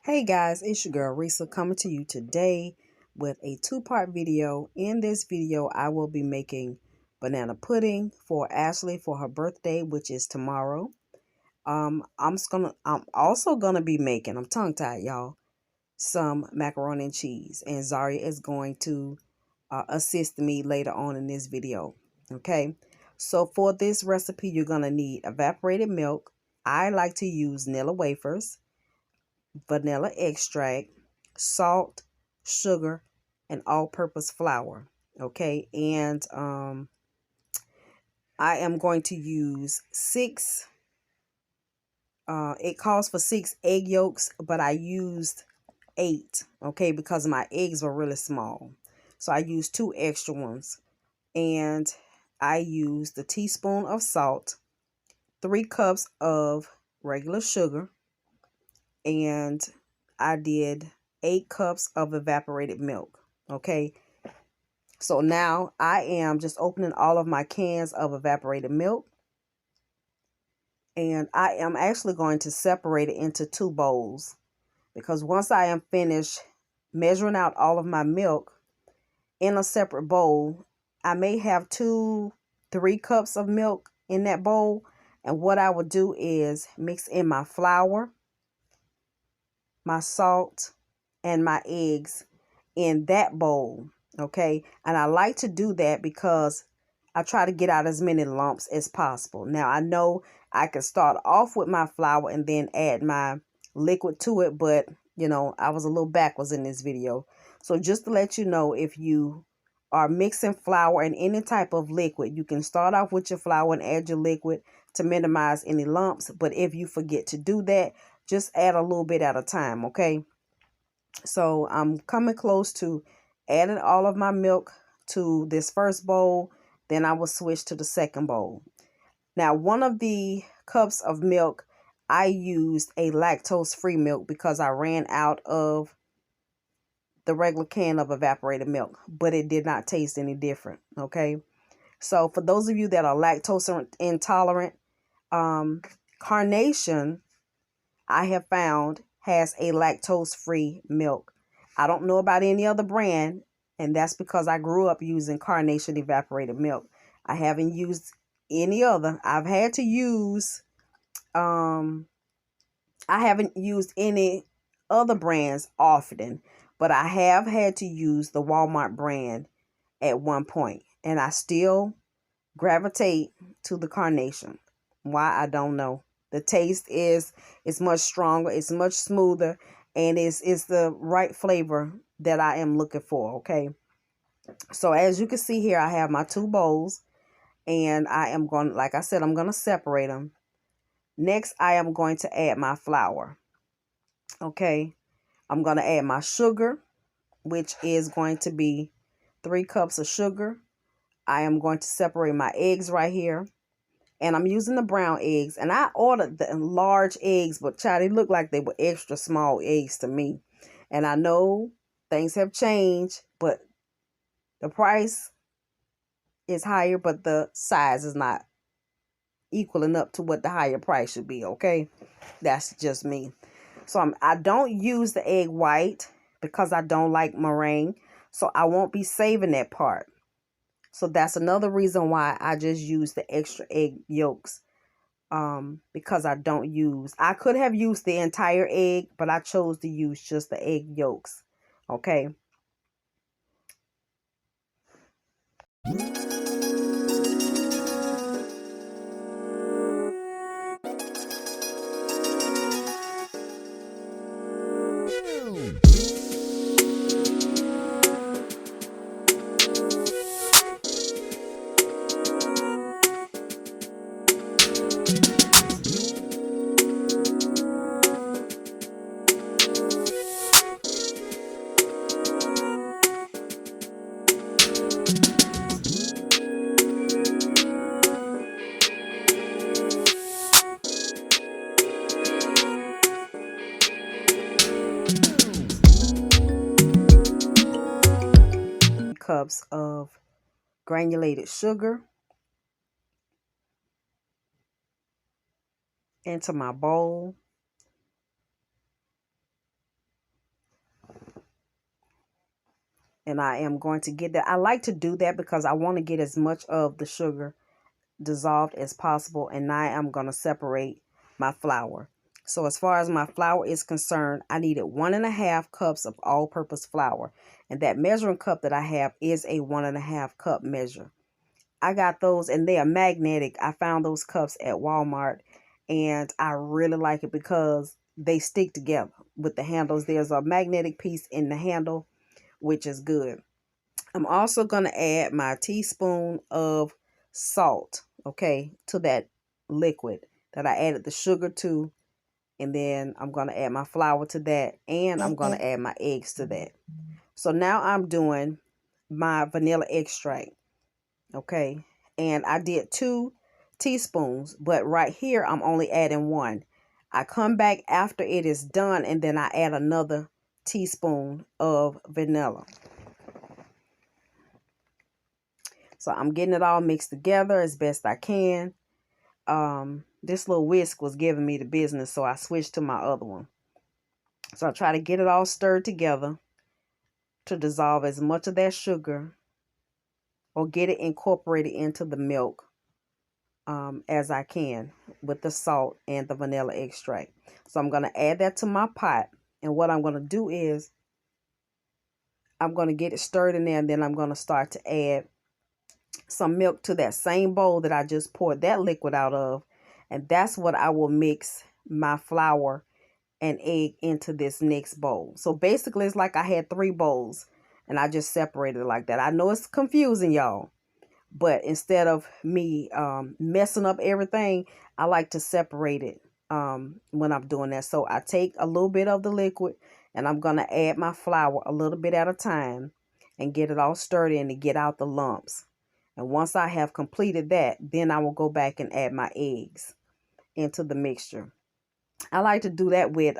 Hey guys, it's your girl Risa coming to you today with a two-part video. In this video, I will be making banana pudding for Ashley for her birthday, which is tomorrow. I'm also gonna be making, I'm tongue-tied, y'all, some macaroni and cheese, and Zaria is going to assist me later on in this video. Okay, so for this recipe, you're gonna need evaporated milk. I like to use Nilla wafers, vanilla extract, salt, sugar, and all-purpose flour. Okay, and I am going to use six. It calls for 6 egg yolks, but I used 8. Okay, because my eggs were really small, so I used 2 extra ones, and I used a teaspoon of salt, 3 cups of regular sugar, and I did 8 cups of evaporated milk. Okay, so now I am just opening all of my cans of evaporated milk, and I am actually going to separate it into 2 bowls, because once I am finished measuring out all of my milk in a separate bowl, I may have 3 cups of milk in that bowl, and what I would do is mix in my flour, my salt, and my eggs in that bowl. Okay, and I like to do that because I try to get out as many lumps as possible. Now I know I can start off with my flour and then add my liquid to it, but I was a little backwards in this video. So just to let you know, if you are mixing flour and any type of liquid, you can start off with your flour and add your liquid to minimize any lumps. But if you forget to do that, just add a little bit at a time. Okay, so I'm coming close to adding all of my milk to this first bowl. Then I will switch to the second bowl. Now, one of the cups of milk, I used a lactose-free milk because I ran out of the regular can of evaporated milk, but it did not taste any different. Okay, so for those of you that are lactose intolerant, Carnation, I have found, has a lactose-free milk. I don't know about any other brand, and that's because I grew up using Carnation evaporated milk. I haven't used any other. I've had to use, I haven't used any other brands often, but I have had to use the Walmart brand at one point, and I still gravitate to the Carnation. Why, I don't know. The taste is much stronger, it's much smoother, and it's the right flavor that I am looking for. Okay, so as you can see here, I have my 2 bowls, and I am going, like I said, I'm going to separate them. Next, I am going to add my flour. Okay, I'm going to add my sugar, which is going to be 3 cups of sugar. I am going to separate my eggs right here. And I'm using the brown eggs. And I ordered the large eggs, but child, they look like they were extra small eggs to me. And I know things have changed, but the price is higher, but the size is not equaling up to what the higher price should be. Okay, that's just me. So I don't use the egg white because I don't like meringue. So I won't be saving that part. So that's another reason why I just use the extra egg yolks. Because I could have used the entire egg, but I chose to use just the egg yolks. Okay. Cups of granulated sugar into my bowl. And I am going to get that. I like to do that because I want to get as much of the sugar dissolved as possible. And now I'm going to separate my flour. So as far as my flour is concerned, I needed 1.5 cups of all-purpose flour. And that measuring cup that I have is a 1.5 cup measure. I got those and they are magnetic. I found those cups at Walmart and I really like it because they stick together with the handles. There's a magnetic piece in the handle, which is good. I'm also going to add my teaspoon of salt, okay, to that liquid that I added the sugar to. And then I'm going to add my flour to that. And I'm going to add my eggs to that. So now I'm doing my vanilla extract, okay. And I did 2 teaspoons, but right here I'm only adding 1. I come back after it is done and then I add another teaspoon of vanilla. So I'm getting it all mixed together as best I can. This little whisk was giving me the business, so I switched to my other one. So I try to get it all stirred together to dissolve as much of that sugar or get it incorporated into the milk as I can with the salt and the vanilla extract. So I'm going to add that to my pot. And what I'm going to do is I'm going to get it stirred in there, and then I'm going to start to add some milk to that same bowl that I just poured that liquid out of. And that's what I will mix my flour and egg into this next bowl. So basically it's like I had 3 bowls and I just separated it like that. I know it's confusing, y'all, but instead of me messing up everything, I like to separate it when I'm doing that. So I take a little bit of the liquid and I'm going to add my flour a little bit at a time and get it all stirred in to get out the lumps. And once I have completed that, then I will go back and add my eggs into the mixture. I like to do that with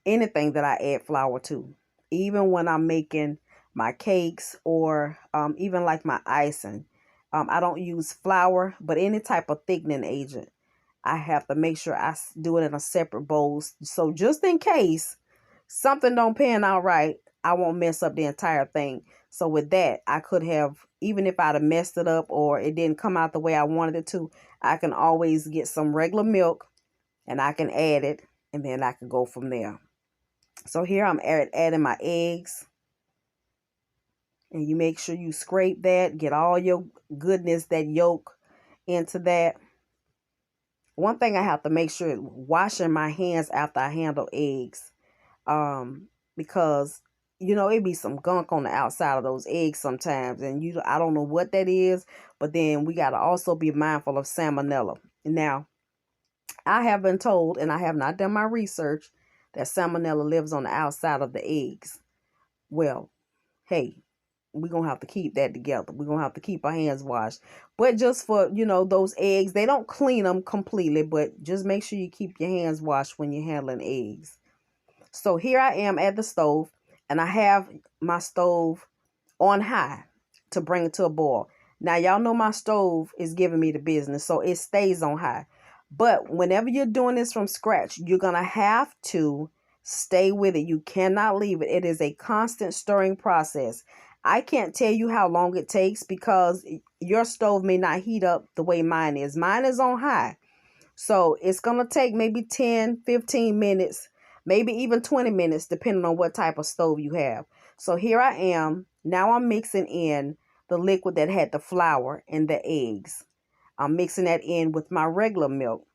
anything that I add flour to. Even when I'm making my cakes or even like my icing. I don't use flour, but any type of thickening agent. I have to make sure I do it in a separate bowl. So just in case something don't pan out right, I won't mess up the entire thing. So with that, I could have, even if I'd have messed it up or it didn't come out the way I wanted it to, I can always get some regular milk and I can add it and then I can go from there. So here I'm adding my eggs. And you make sure you scrape that, get all your goodness, that yolk into that. One thing I have to make sure is washing my hands after I handle eggs. Because, you know, it be some gunk on the outside of those eggs sometimes. And I don't know what that is. But then we got to also be mindful of salmonella. Now, I have been told, and I have not done my research, that salmonella lives on the outside of the eggs. Well, hey, we're going to have to keep that together. We're going to have to keep our hands washed. But just for, you know, those eggs, they don't clean them completely, but just make sure you keep your hands washed when you're handling eggs. So here I am at the stove, and I have my stove on high to bring it to a boil. Now, y'all know my stove is giving me the business, so it stays on high. But whenever you're doing this from scratch, you're going to have to stay with it. You cannot leave it. It is a constant stirring process. I can't tell you how long it takes because your stove may not heat up the way mine is. Mine is on high. So it's going to take maybe 10, 15 minutes, maybe even 20 minutes, depending on what type of stove you have. So here I am. Now I'm mixing in the liquid that had the flour and the eggs. I'm mixing that in with my regular milk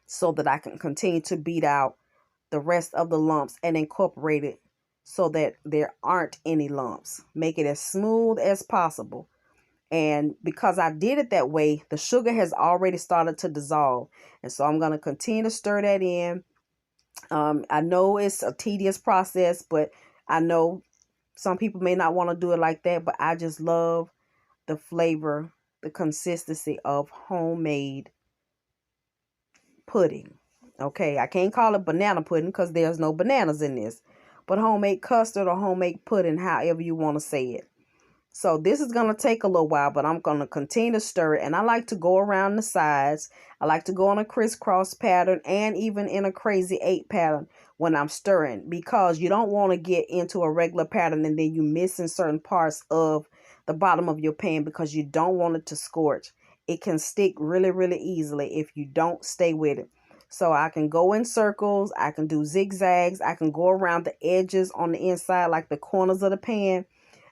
so that I can continue to beat out the rest of the lumps and incorporate it so that there aren't any lumps. Make it as smooth as possible. And because I did it that way, the sugar has already started to dissolve. And so I'm going to continue to stir that in. I know it's a tedious process, but I know some people may not want to do it like that. But I just love the flavor, the consistency of homemade pudding. Okay, I can't call it banana pudding because there's no bananas in this. But homemade custard or homemade pudding, however you want to say it. So this is going to take a little while, but I'm going to continue to stir it. And I like to go around the sides. I like to go on a crisscross pattern and even in a crazy 8 pattern when I'm stirring, because you don't want to get into a regular pattern and then you missing certain parts of the bottom of your pan because you don't want it to scorch. It can stick really, really easily if you don't stay with it. So I can go in circles. I can do zigzags. I can go around the edges on the inside, like the corners of the pan,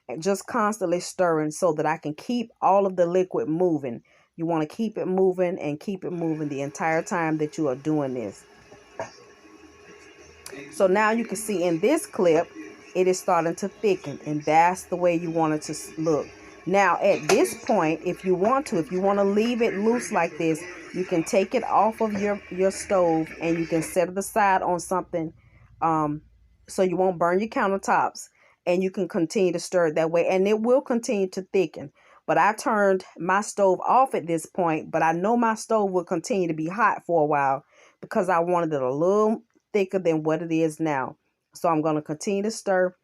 and just constantly stirring so that I can keep all of the liquid moving. You want to keep it moving and keep it moving the entire time that you are doing this. So now you can see in this clip, it is starting to thicken, and that's the way you want it to look. Now at this point, if you want to leave it loose like this, you can take it off of your stove and you can set it aside on something so you won't burn your countertops, and you can continue to stir it that way, and it will continue to thicken. But I turned my stove off at this point, but I know my stove will continue to be hot for a while because I wanted it a little thicker than what it is now. So I'm going to continue to stir,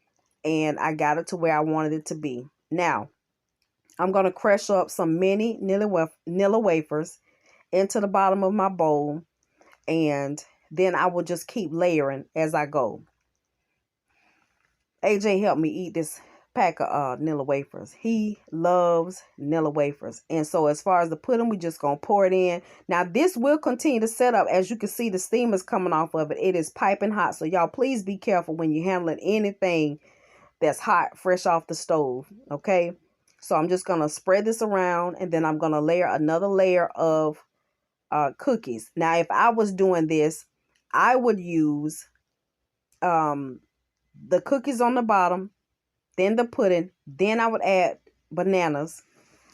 and I got it to where I wanted it to be. Now, I'm going to crush up some mini Nilla wafers into the bottom of my bowl, and then I will just keep layering as I go. AJ helped me eat this pack of Nilla wafers. He loves Nilla wafers. And so as far as the pudding, we just going to pour it in. Now, this will continue to set up. As you can see, the steam is coming off of it. It is piping hot. So y'all, please be careful when you're handling anything that's hot, fresh off the stove. Okay. So I'm just going to spread this around, and then I'm going to layer another layer of cookies. Now, if I was doing this, I would use the cookies on the bottom, then the pudding, then I would add bananas,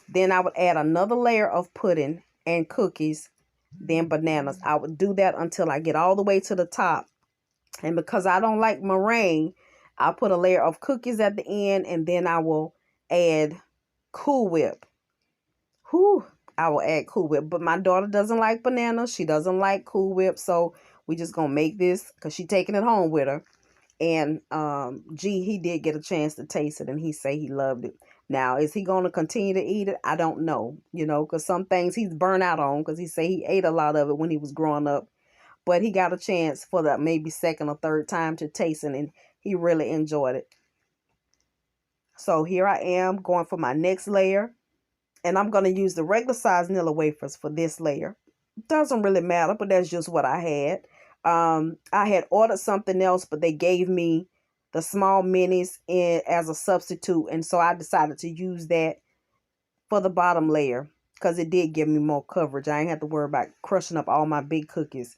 then I would add another layer of pudding and cookies, then bananas. I would do that until I get all the way to the top. And because I don't like meringue, I'll put a layer of cookies at the end, and then I will add Cool Whip. I will add Cool Whip. But my daughter doesn't like bananas. She doesn't like Cool Whip. So we just going to make this because she's taking it home with her. And he did get a chance to taste it, and he say he loved it. Now, is he going to continue to eat it? I don't know, because some things he's burnt out on, because he say he ate a lot of it when he was growing up. But he got a chance for the maybe second or third time to taste it, and he really enjoyed it. So here I am going for my next layer, and I'm going to use the regular size Nilla wafers for this layer. Doesn't really matter, but that's just what I had. I had ordered something else, but they gave me the small minis as a substitute, and so I decided to use that for the bottom layer because it did give me more coverage. I ain't have to worry about crushing up all my big cookies,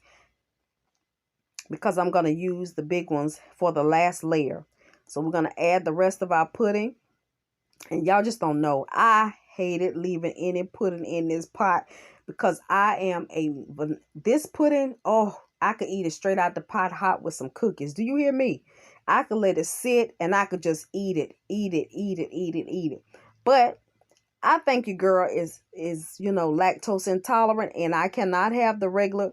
because I'm going to use the big ones for the last layer. So we're going to add the rest of our pudding, and y'all just don't know, I hated leaving any pudding in this pot because this pudding, oh, I could eat it straight out the pot hot with some cookies. Do you hear me? I could let it sit and I could just eat it. But I think your girl is lactose intolerant, and I cannot have the regular,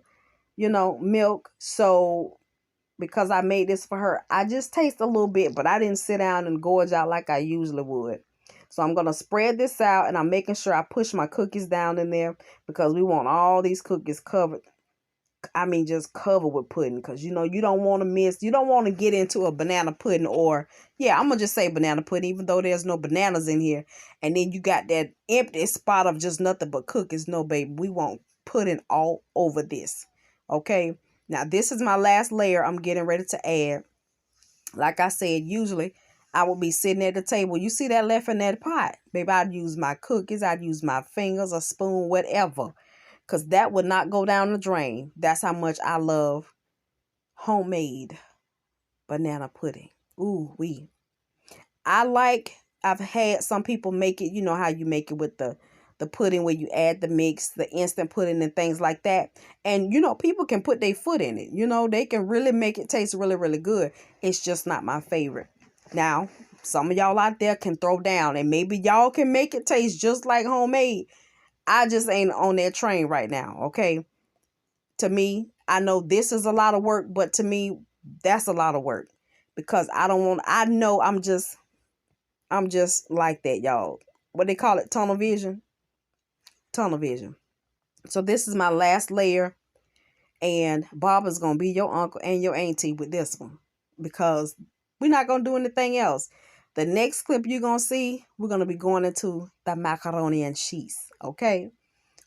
milk. So because I made this for her, I just taste a little bit, but I didn't sit down and gorge out like I usually would. So I'm going to spread this out, and I'm making sure I push my cookies down in there because we want all these cookies covered. Just covered with pudding, because, you don't want to get into a banana pudding, or, yeah, I'm going to just say banana pudding, even though there's no bananas in here. And then you got that empty spot of just nothing but cookies. No, baby, we want pudding all over this. Okay. Now, this is my last layer I'm getting ready to add. Like I said, usually I would be sitting at the table. You see that left in that pot? Baby, I'd use my cookies. I'd use my fingers, a spoon, whatever. Because that would not go down the drain. That's how much I love homemade banana pudding. Ooh, wee. I've had some people make it, you know how you make it with the pudding where you add the mix, the instant pudding and things like that. And, people can put their foot in it. They can really make it taste really, really good. It's just not my favorite. Now, some of y'all out there can throw down, and maybe y'all can make it taste just like homemade. I just ain't on that train right now, okay? To me, I know this is a lot of work, but to me, that's a lot of work. Because I I'm just like that, y'all. What they call it? Tunnel vision. Tunnel vision. So this is my last layer. And Bob is going to be your uncle and your auntie with this one. Because we're not going to do anything else. The next clip you're going to see, we're going to be going into the macaroni and cheese. Okay?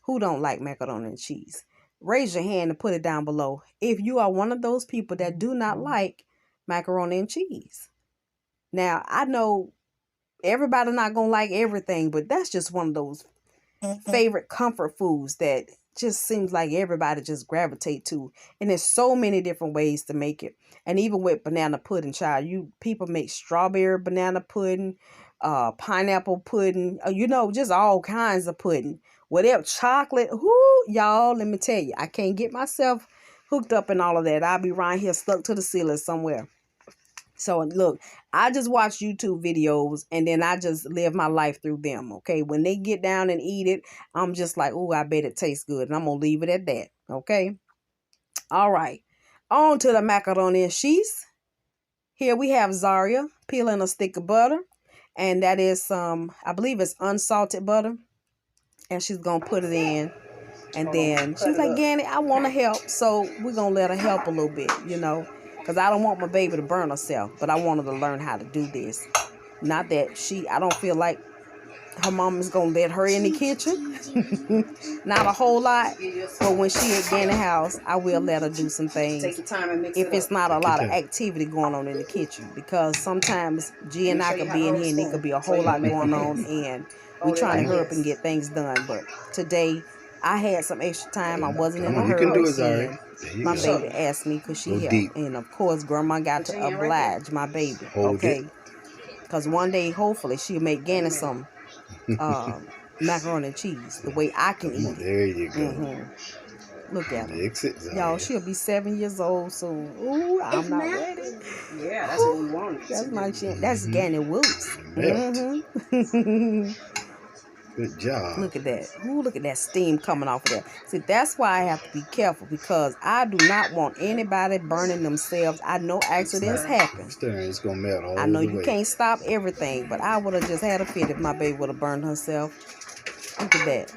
Who don't like macaroni and cheese? Raise your hand and put it down below if you are one of those people that do not like macaroni and cheese. Now, I know everybody not going to like everything, but that's just one of those favorite comfort foods that just seems like everybody just gravitate to. And there's so many different ways to make it. And even with banana pudding, child, people make strawberry banana pudding, pineapple pudding, just all kinds of pudding. Whatever, chocolate, y'all, let me tell you, I can't get myself hooked up in all of that. I'll be around here stuck to the ceiling somewhere. So look, I just watch YouTube videos and then I just live my life through them. Okay. When they get down and eat it, I'm just like, oh, I bet it tastes good. And I'm going to leave it at that. Okay. All right. On to the macaroni and cheese. Here we have Zaria peeling a stick of butter. And that is I believe it's unsalted butter. And she's going to put it in. And then she's like, Granny, I want to help. So we're going to let her help a little bit, because I don't want my baby to burn herself. But I want her to learn how to do this. Not that I don't feel like her mom is going to let her in the kitchen. Not a whole lot. But when she at Granny's house, I will let her do some things. If it's not a lot of activity going on in the kitchen. Because sometimes G and I could be in here and there could be a whole lot going on. And we're trying to hurry up and get things done. But today, I had some extra time. I wasn't in a hurry. You can do it, Zari. My baby asked me because she helped. And of course, Grandma got to oblige my baby. Okay. Because one day, hopefully, she'll make Granny some macaroni and cheese the way I can eat it. There you go. Look at her. Y'all, she'll be 7 years old soon. Ooh, I'm not ready. Yeah, that's what we want. That's my chin. That's Granny Woods. Good job. Look at that. Ooh, look at that steam coming off of there. See, that's why I have to be careful because I do not want anybody burning themselves. I know accidents happen. It's going to melt all I know the you way. Can't stop everything, but I would have just had a fit if my baby would have burned herself. Look at that.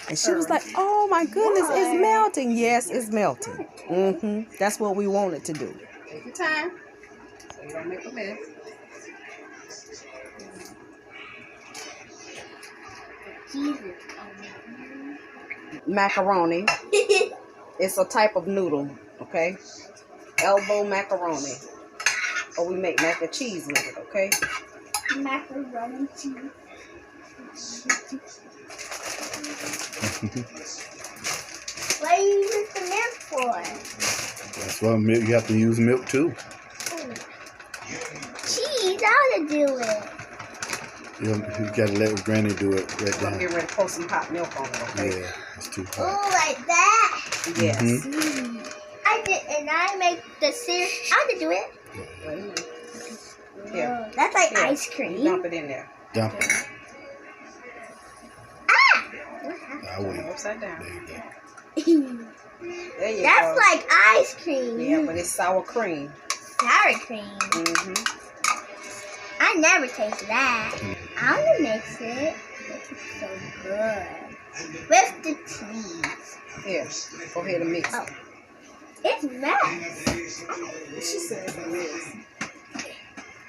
And she was like, oh my goodness, it's melting. Yes, it's melting. That's what we want it to do. Take your time so you don't make a mess. Macaroni. It's a type of noodle, okay? Elbow macaroni. Or we make mac and cheese with it, okay? Macaroni cheese. What do you use the milk for? That's why you have to use milk too. Cheese, I ought to do it. You got to let Granny do it right I'm now. getting ready to pour some hot milk on it, okay? Yeah, it's too hot. Oh, like that? Yes. I did, and I make the syrup. I ought to do it. Here. Oh, that's like ice cream. You dump it in there. Dump it. Ah! Wait. Upside down. There you go. There you That's go. like ice cream. Yeah, but it's sour cream. Sour cream. I never tasted that. I'm gonna mix it. It's so good. With the cheese. Here, go ahead and mix it. Oh. It's mess. She said it is.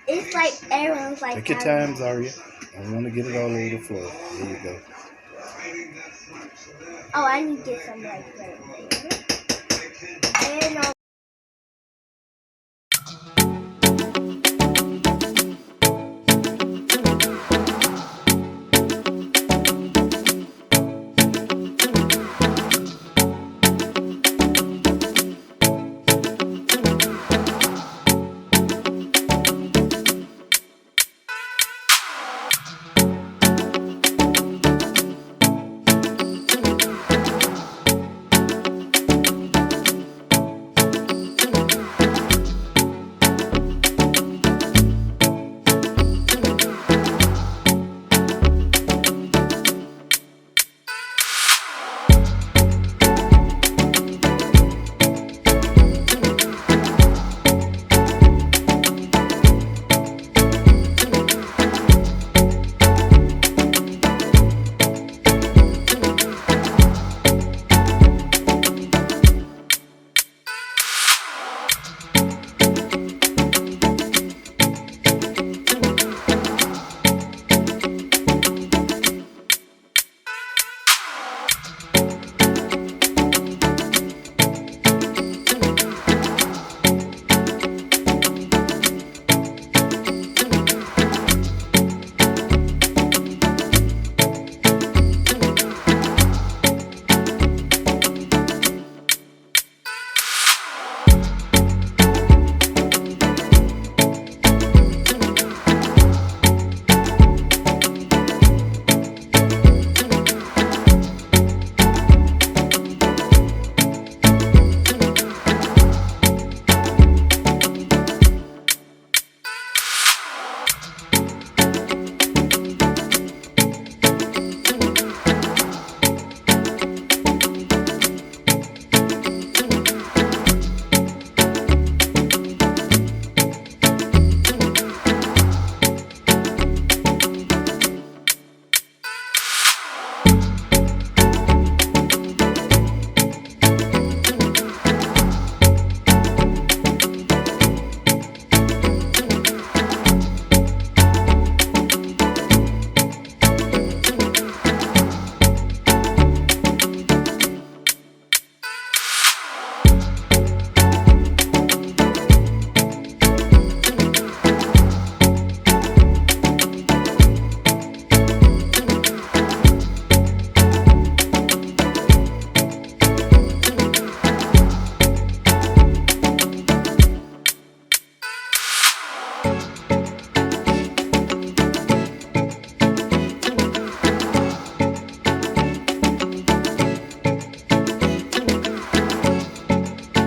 It's like everyone's like. Take your time, Zaria. I don't want to get it all over the floor. There you go. Oh, I need to get some like right there. And